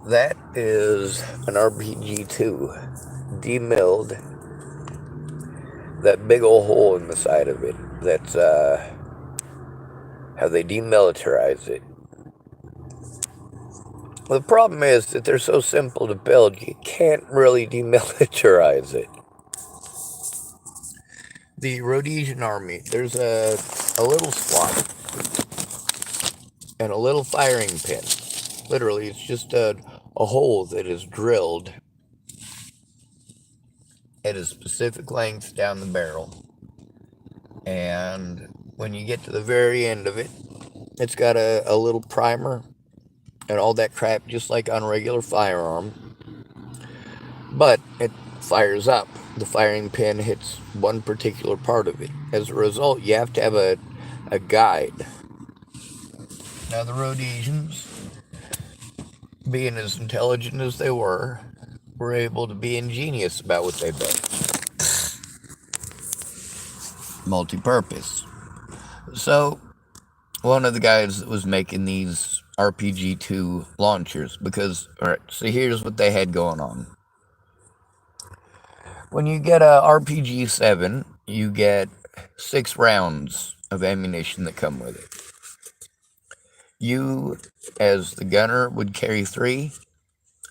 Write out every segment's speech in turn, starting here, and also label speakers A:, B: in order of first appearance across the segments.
A: That is an rpg2 demilled. That big old hole in the side of it, that's how they demilitarize it. Well, the problem is that they're so simple to build, you can't really demilitarize it. The Rhodesian army, there's a little slot and a little firing pin. Literally, it's just a hole that is drilled at a specific length down the barrel. And when you get to the very end of it, it's got a little primer and all that crap, just like on a regular firearm. But it fires up. The firing pin hits one particular part of it. As a result, you have to have a guide. Now, the Rhodesians, being as intelligent as they were able to be ingenious about what they built. Multi-purpose. So, one of the guys that was making these rpg2 launchers, because, alright, so here's what they had going on. When you get a rpg7, you get 6 rounds of ammunition that come with it. You, as the gunner, would carry 3,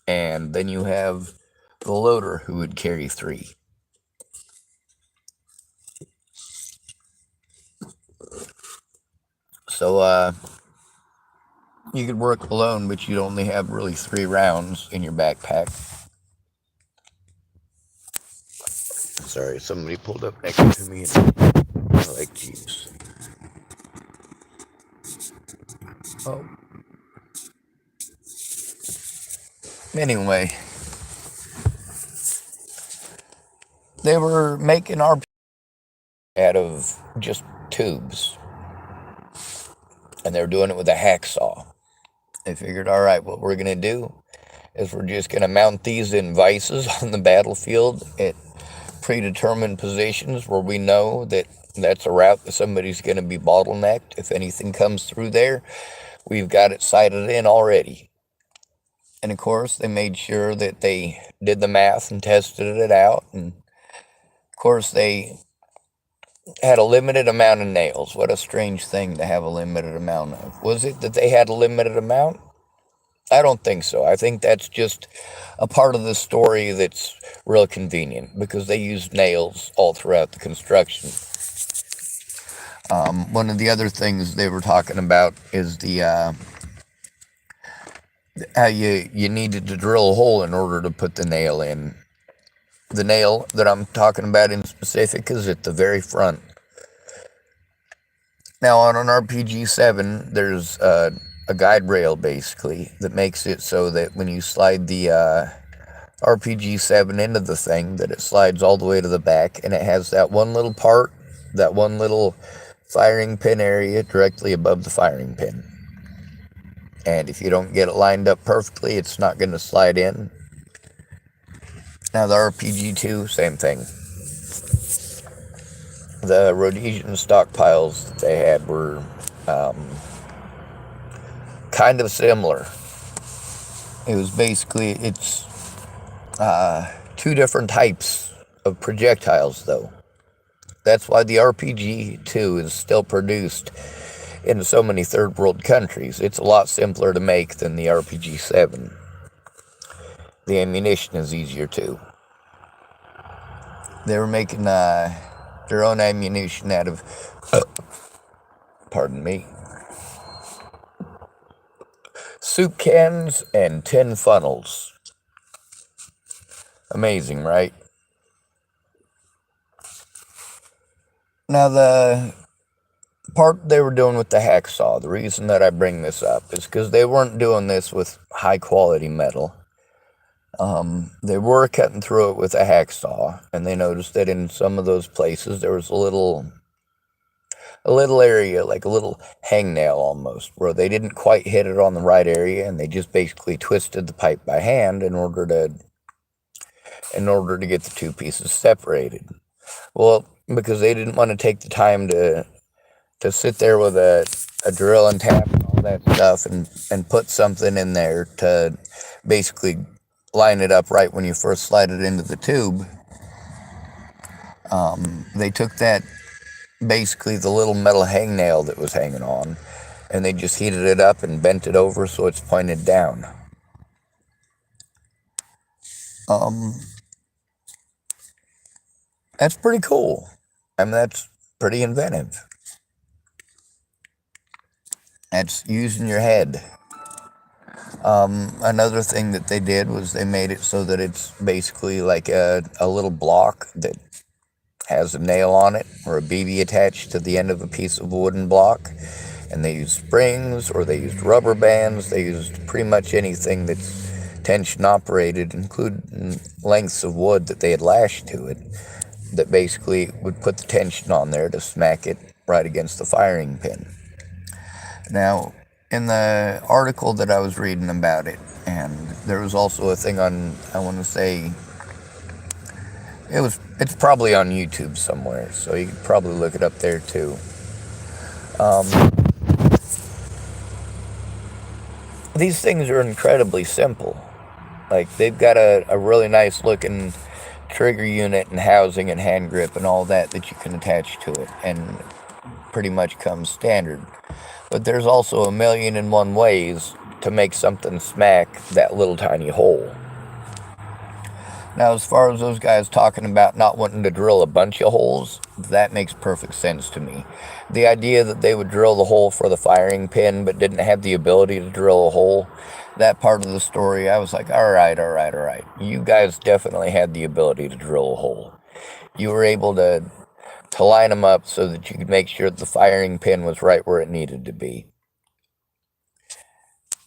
A: and then you have the loader who would carry 3. So, you could work alone, but you'd only have really 3 rounds in your backpack. Sorry, somebody pulled up next to me and I like Jeeps. Oh. Anyway, they were making RPGs out of just tubes. And they were doing it with a hacksaw. They figured, all right, what we're going to do is we're just going to mount these in vices on the battlefield at predetermined positions where we know that that's a route that somebody's going to be bottlenecked. If anything comes through there, we've got it sighted in already. And of course, they made sure that they did the math and tested it out. And of course, they had a limited amount of nails. What a strange thing to have a limited amount of. Was it that they had a limited amount? I don't think so. I think that's just a part of the story that's real convenient, because they used nails all throughout the construction. One of the other things they were talking about is the how you needed to drill a hole in order to put the nail in. The nail that I'm talking about in specific is at the very front. Now, on an rpg7, there's a guide rail, basically, that makes it so that when you slide the rpg7 into the thing, that it slides all the way to the back, and it has that one little part, that one little firing pin area directly above the firing pin. And if you don't get it lined up perfectly, it's not going to slide in. Now, the rpg2, same thing. The Rhodesian stockpiles that they had were kind of similar. It was basically, it's 2 different types of projectiles, though. That's why the rpg2 is still produced in so many third world countries. It's a lot simpler to make than the rpg7. The ammunition is easier too. They were making their own ammunition out of, pardon me, soup cans and tin funnels. Amazing, right? Now, the part they were doing with the hacksaw, the reason that I bring this up is because they weren't doing this with high quality metal. They were cutting through it with a hacksaw, and they noticed that in some of those places there was a little area, like a little hangnail almost, where they didn't quite hit it on the right area, and they just basically twisted the pipe by hand in order to get the 2 pieces separated. Well, because they didn't want to take the time to sit there with a drill and tap and all that stuff and put something in there to basically line it up right when you first slide it into the tube. They took that, basically the little metal hangnail that was hanging on, and they just heated it up and bent it over so it's pointed down. That's pretty cool. I mean, that's pretty inventive. That's using your head. Another thing that they did was they made it so that it's basically like a little block that has a nail on it or a BB attached to the end of a piece of wooden block. And they used springs, or they used rubber bands. They used pretty much anything that's tension operated, including lengths of wood that they had lashed to it, that basically would put the tension on there to smack it right against the firing pin. Now, in the article that I was reading about it, and there was also a thing on, I want to say, it's probably on YouTube somewhere, so you could probably look it up there too. These things are incredibly simple. Like, they've got a really nice looking trigger unit and housing and hand grip and all that you can attach to it, and pretty much comes standard. But there's also a million and one ways to make something smack that little tiny hole. Now, as far as those guys talking about not wanting to drill a bunch of holes, that makes perfect sense to me. The idea that they would drill the hole for the firing pin but didn't have the ability to drill a hole, that part of the story, I was like, all right. You guys definitely had the ability to drill a hole. You were able to line them up so that you could make sure that the firing pin was right where it needed to be.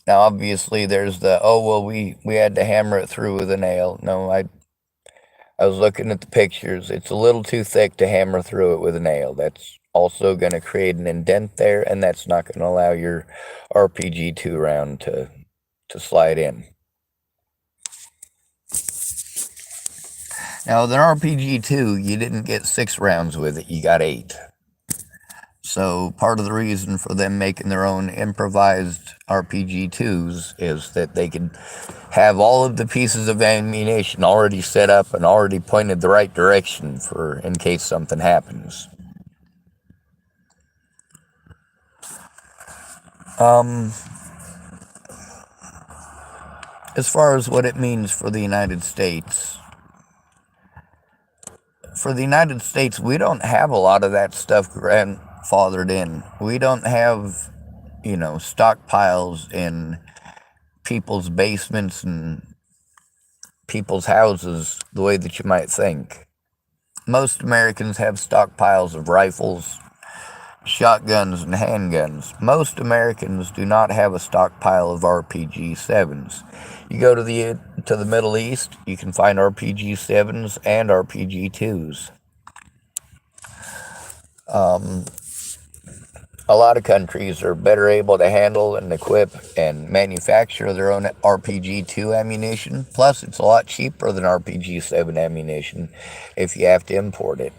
A: Now, obviously, there's the, oh, well, we had to hammer it through with a nail. No, I was looking at the pictures. It's a little too thick to hammer through it with a nail. That's also going to create an indent there, and that's not going to allow your rpg2 round to slide in. Now, with an rpg2, you didn't get 6 rounds with it, you got 8. So part of the reason for them making their own improvised rpg2s is that they could have all of the pieces of ammunition already set up and already pointed the right direction for in case something happens. As far as what it means for the United States, we don't have a lot of that stuff grandfathered in. We don't have, stockpiles in people's basements and people's houses the way that you might think. Most Americans have stockpiles of rifles, shotguns, and handguns. Most Americans do not have a stockpile of RPG-7s. You go to the Middle East, you can find RPG-7s and RPG-2s. A lot of countries are better able to handle and equip and manufacture their own RPG-2 ammunition. Plus, it's a lot cheaper than RPG-7 ammunition if you have to import it.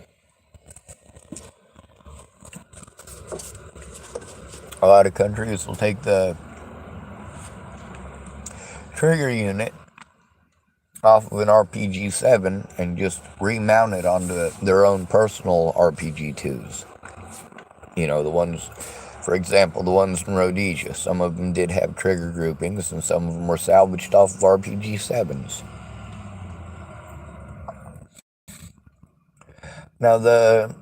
A: A lot of countries will take the trigger unit off of an RPG-7 and just remount it onto their own personal RPG-2s. The ones, for example, the ones in Rhodesia. Some of them did have trigger groupings, and some of them were salvaged off of RPG-7s. Now, the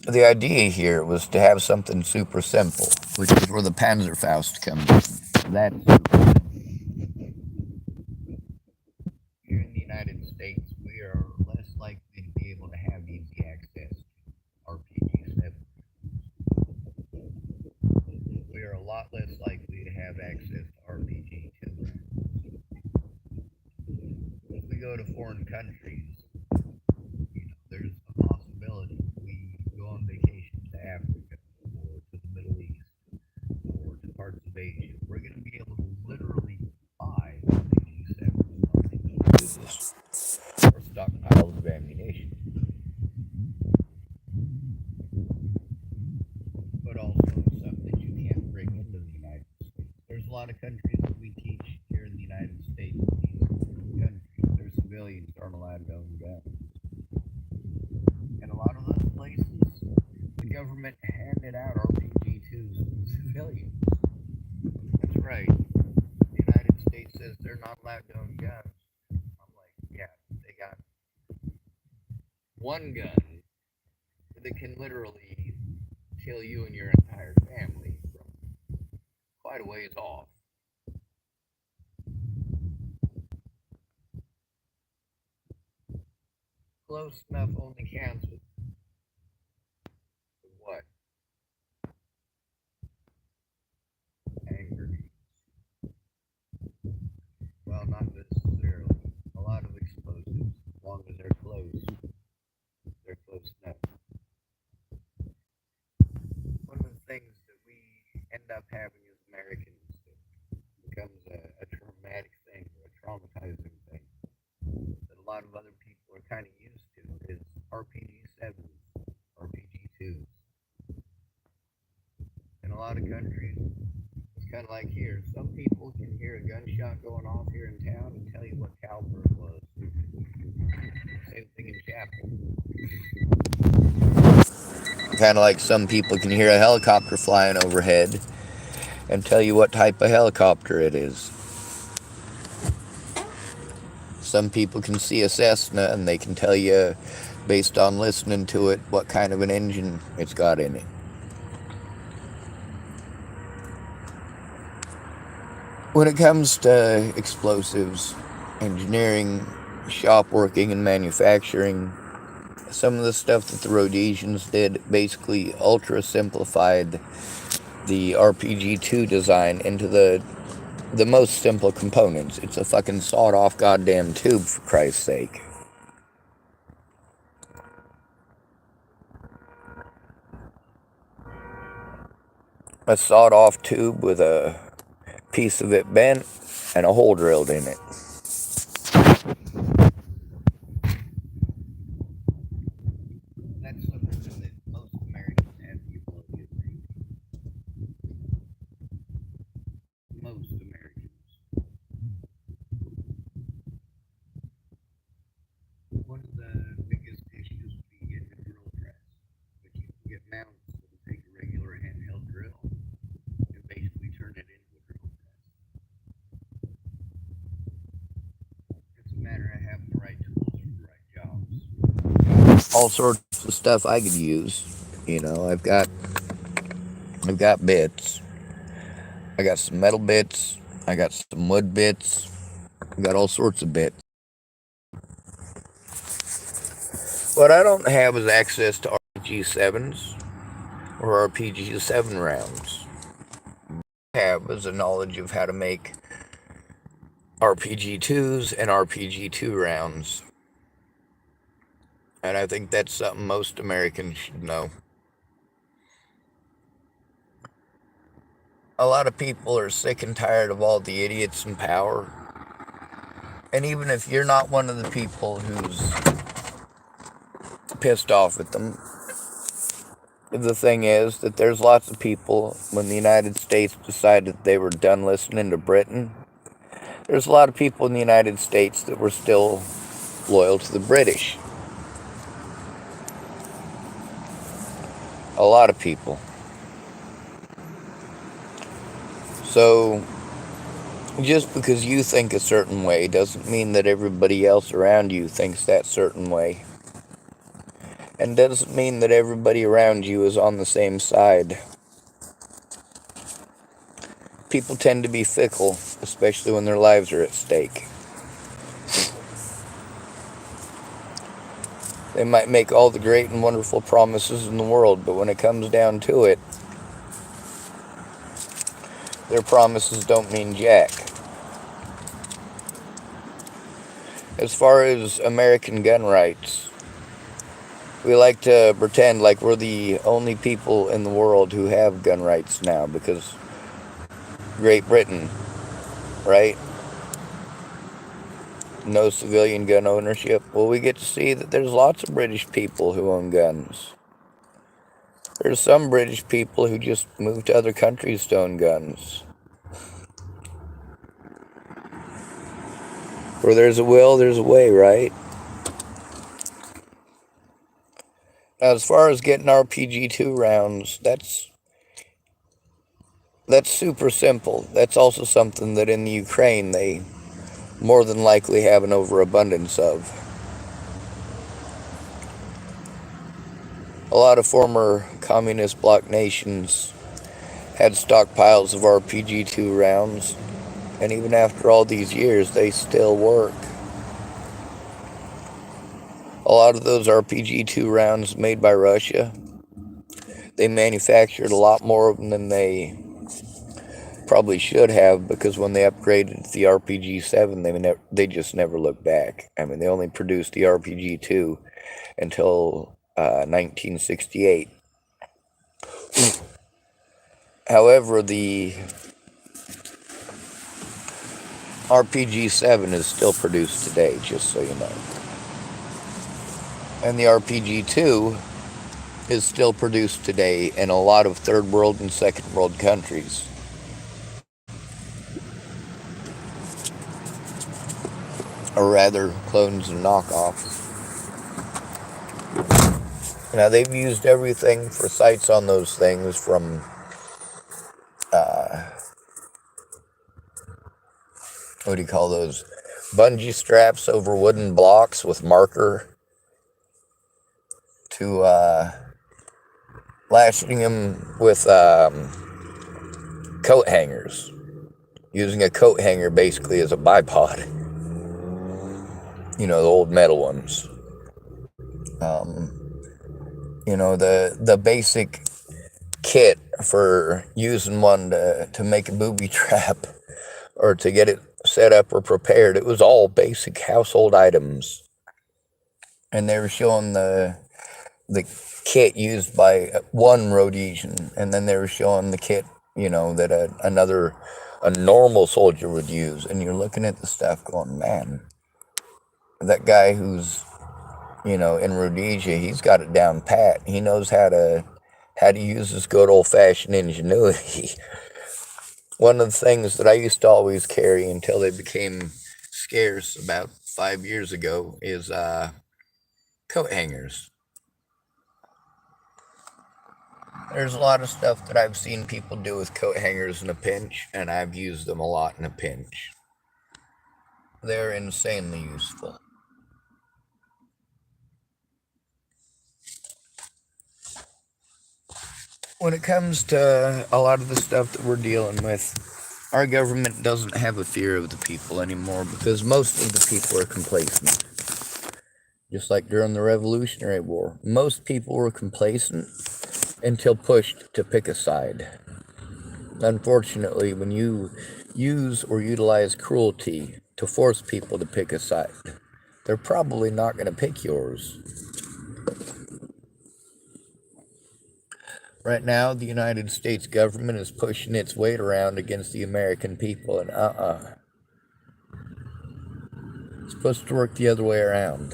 A: idea here was to have something super simple, which is where the Panzerfaust comes in. That's super simple. Here in the United States, we are less likely to be able to have easy access to RPG-7. We are a lot less likely to have access to RPG-2. If we go to foreign countries, there's a possibility we go on vacation to Africa or to the Middle East or to parts of Asia. We're going to be able to literally buy RPG-7s or stockpiles of ammunition. But also stuff that you can't bring into the lot of countries that we teach here in the United States, these countries, their civilians aren't allowed to own guns. And a lot of those places, the government handed out rpg2s to civilians. That's right. The United States says they're not allowed to own guns. I'm like, yeah, they got one gun that can literally kill you and your entire family from quite a ways off. Close enough only counts with what? Anger. Well, not necessarily. A lot of explosives, as long as they're close enough. One of the things that we end up having as Americans that becomes a traumatic thing or a traumatizing thing that a lot of other people are kind of used to is rpg7s, rpg2s. In a lot of countries, it's kind of like here. Some people can hear a gunshot going off here in town and tell you what caliber it was. Same thing in Chapel. Kind of like some people can hear a helicopter flying overhead and tell you what type of helicopter it is. Some people can see a Cessna and they can tell you, based on listening to it, what kind of an engine it's got in it. When it comes to explosives, engineering, shop working, and manufacturing, some of the stuff that the Rhodesians did basically ultra simplified the rpg2 design into the most simple components. It's a fucking sawed-off goddamn tube, for Christ's sake. A sawed-off tube with a piece of it bent and a hole drilled in it. That's something that most Americans have the ability to make. Most Americans. One of the biggest issues would be getting a drill press. But you can get mounts that will take a regular handheld drill and basically turn it into a drill press. It's a matter of having the right tools for the right jobs. All sorts of stuff I could use. You know, I've got bits. I got some metal bits. I got some wood bits. I got all sorts of bits. What I don't have is access to RPG-7s or RPG-7 rounds. What I have is a knowledge of how to make RPG-2s and RPG-2 rounds. And I think that's something most Americans should know. A lot of people are sick and tired of all the idiots in power. And even if you're not one of the people who's pissed off at them, the thing is that there's lots of people, when the United States decided they were done listening to Britain, there's a lot of people in the United States that were still loyal to the British. A lot of people. So, just because you think a certain way doesn't mean that everybody else around you thinks that certain way. And doesn't mean that everybody around you is on the same side. People tend to be fickle, especially when their lives are at stake. They might make all the great and wonderful promises in the world, but when it comes down to it, their promises don't mean jack. As far as American gun rights, we like to pretend like we're the only people in the world who have gun rights now, because Great Britain, right? No civilian gun ownership. Well, we get to see that there's lots of British people who own guns. There's some British people who just moved to other countries to own guns. Where there's a will, there's a way, right? Now, as far as getting rpg2 rounds, that's super simple. That's also something that in the Ukraine they more than likely have an overabundance of. A lot of former communist bloc nations had stockpiles of rpg2 rounds, and even after all these years, they still work. A lot of those rpg2 rounds made by Russia, they manufactured a lot more of them than they probably should have, because when they upgraded to the rpg7, they just never looked back. I mean, they only produced the rpg2 until 1968. However, the rpg7 is still produced today, just so you know. And the rpg2 is still produced today in a lot of third world and second world countries. Or rather, clones and knockoffs. Now, they've used everything for sights on those things, from what do you call those? Bungee straps over wooden blocks with marker, to lashing them with coat hangers. Using a coat hanger basically as a bipod. You know, the old metal ones. You know, the basic kit for using one to make a booby trap or to get it set up or prepared, it was all basic household items. And they were showing the kit used by one Rhodesian, and then they were showing the kit, you know, that a normal soldier would use. And you're looking at the stuff going, man, that guy who's, you know, in Rhodesia, he's got it down pat. He knows how to use his good old-fashioned ingenuity. One of the things that I used to always carry until they became scarce about 5 years ago is coat hangers. There's a lot of stuff that I've seen people do with coat hangers in a pinch, and I've used them a lot in a pinch. They're insanely useful. When it comes to a lot of the stuff that we're dealing with, our government doesn't have a fear of the people anymore, because most of the people are complacent. Just like during the Revolutionary War, most people were complacent until pushed to pick a side. Unfortunately, when you use or utilize cruelty to force people to pick a side, they're probably not going to pick yours. Right now, the United States government is pushing its weight around against the American people, and it's supposed to work the other way around.